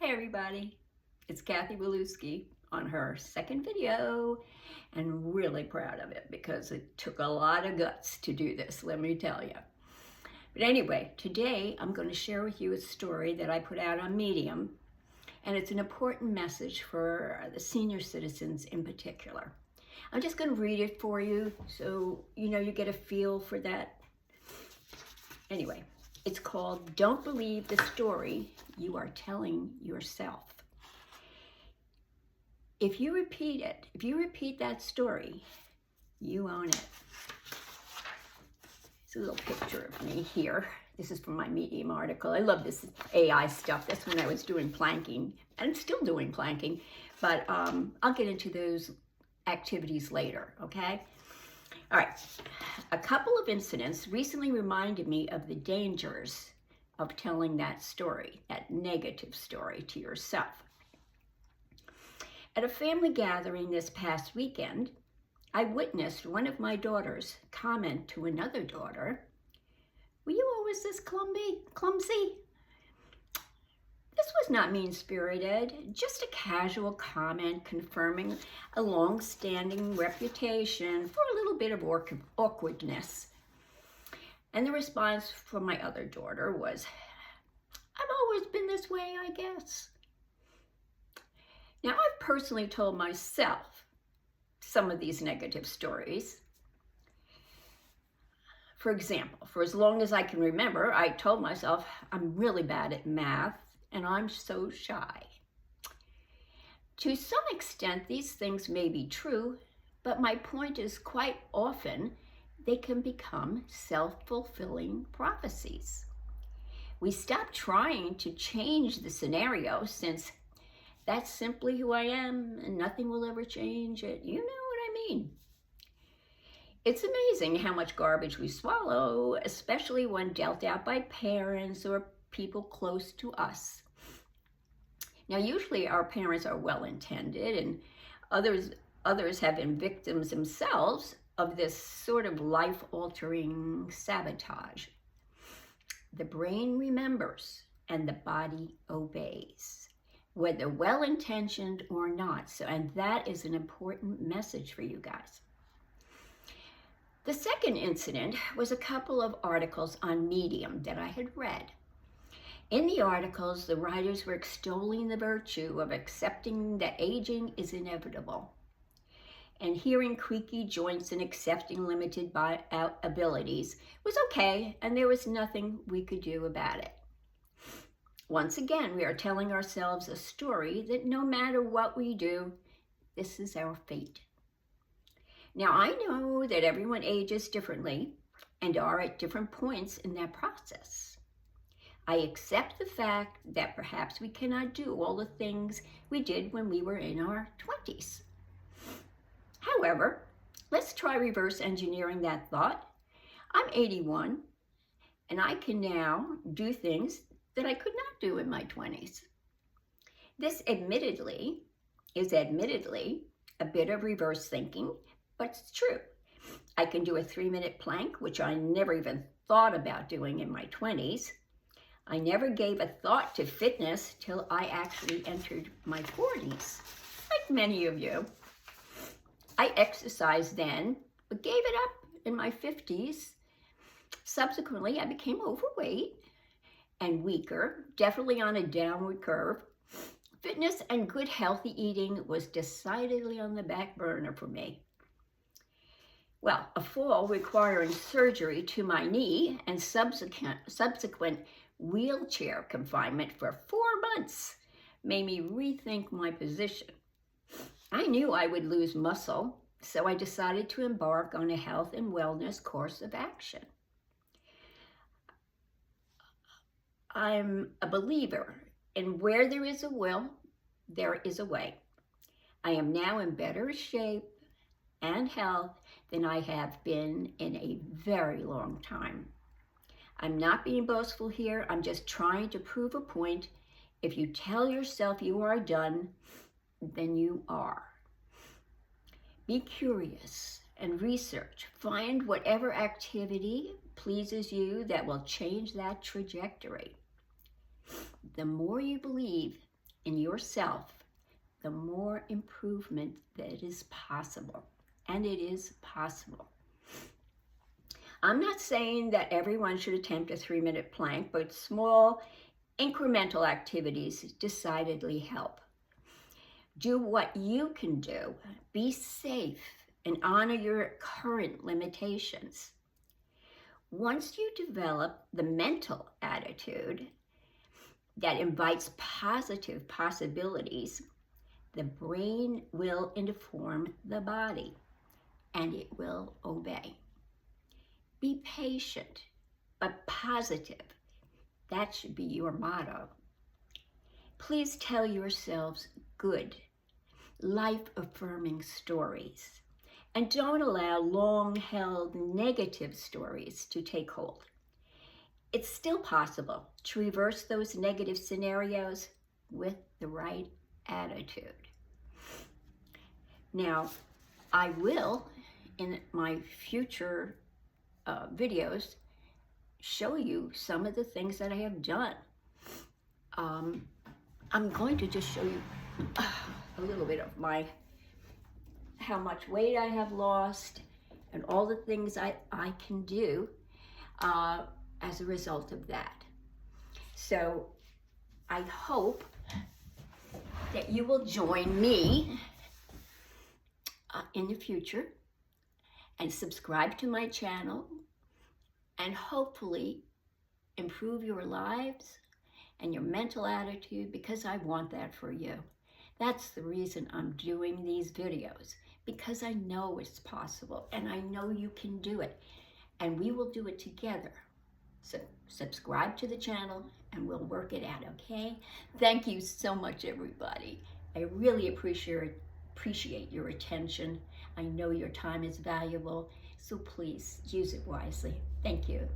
Hi everybody, it's Kathy Walewski on her second video, and really proud of it because it took a lot of guts to do this, let me tell you. But anyway, today I'm going to share with you a story that I put out on Medium, and it's an important message for the senior citizens in particular. I'm just going to read it for you so you get a feel for that. Anyway, it's called Don't Believe the Story You Are Telling Yourself. If you repeat that story, you own it. It's a little picture of me here. This is from my Medium article. I love this AI stuff. That's when I was doing planking, and I'm still doing planking, but I'll get into those activities later, okay? All right, a couple of incidents recently reminded me of the dangers of telling that story, that negative story to yourself. At a family gathering this past weekend, I witnessed one of my daughters comment to another daughter, "Were you always this clumsy?" This was not mean-spirited, just a casual comment confirming a long-standing reputation for a little bit of awkwardness. And the response from my other daughter was, "I've always been this way, I guess." Now, I've personally told myself some of these negative stories. For example, for as long as I can remember, I told myself, "I'm really bad at math, and I'm so shy." To some extent, these things may be true, but my point is quite often they can become self-fulfilling prophecies. We stop trying to change the scenario since that's simply who I am and nothing will ever change it. You know what I mean? It's amazing how much garbage we swallow, especially when dealt out by parents or people close to us. Now, usually our parents are well-intended, and others have been victims themselves of this sort of life-altering sabotage. The brain remembers and the body obeys, whether well-intentioned or not. And that is an important message for you guys. The second incident was a couple of articles on Medium that I had read. In the articles, the writers were extolling the virtue of accepting that aging is inevitable, and hearing creaky joints and accepting limited abilities was okay, and there was nothing we could do about it. Once again, we are telling ourselves a story that no matter what we do, this is our fate. Now, I know that everyone ages differently and are at different points in that process. I accept the fact that perhaps we cannot do all the things we did when we were in our 20s. However, let's try reverse engineering that thought. I'm 81, and I can now do things that I could not do in my 20s. This is admittedly a bit of reverse thinking, but it's true. I can do a 3-minute plank, which I never even thought about doing in my 20s. I never gave a thought to fitness till I actually entered my 40s, like many of you. I exercised then, but gave it up in my 50s. Subsequently, I became overweight and weaker, definitely on a downward curve. Fitness and good healthy eating was decidedly on the back burner for me. Well, a fall requiring surgery to my knee and subsequent wheelchair confinement for 4 months made me rethink my position. I knew I would lose muscle, so I decided to embark on a health and wellness course of action. I'm a believer in where there is a will, there is a way. I am now in better shape and health than I have been in a very long time. I'm not being boastful here. I'm just trying to prove a point. If you tell yourself you are done, then you are. Be curious and research. Find whatever activity pleases you that will change that trajectory. The more you believe in yourself, the more improvement that is possible. And it is possible. I'm not saying that everyone should attempt a 3-minute plank, but small incremental activities decidedly help. Do what you can do. Be safe and honor your current limitations. Once you develop the mental attitude that invites positive possibilities, the brain will inform the body and it will obey. Be patient, but positive. That should be your motto. Please tell yourselves good, life-affirming stories, and don't allow long-held negative stories to take hold. It's still possible to reverse those negative scenarios with the right attitude. Now, I will, in my future videos, show you some of the things that I have done. I'm going to just show you a little bit of how much weight I have lost and all the things I can do as a result of that. So I hope that you will join me in the future and subscribe to my channel and hopefully improve your lives and your mental attitude, because I want that for you. That's the reason I'm doing these videos, because I know it's possible and I know you can do it, and we will do it together. So subscribe to the channel and we'll work it out, okay? Thank you so much, everybody. I really appreciate your attention. I know your time is valuable, so please use it wisely. Thank you.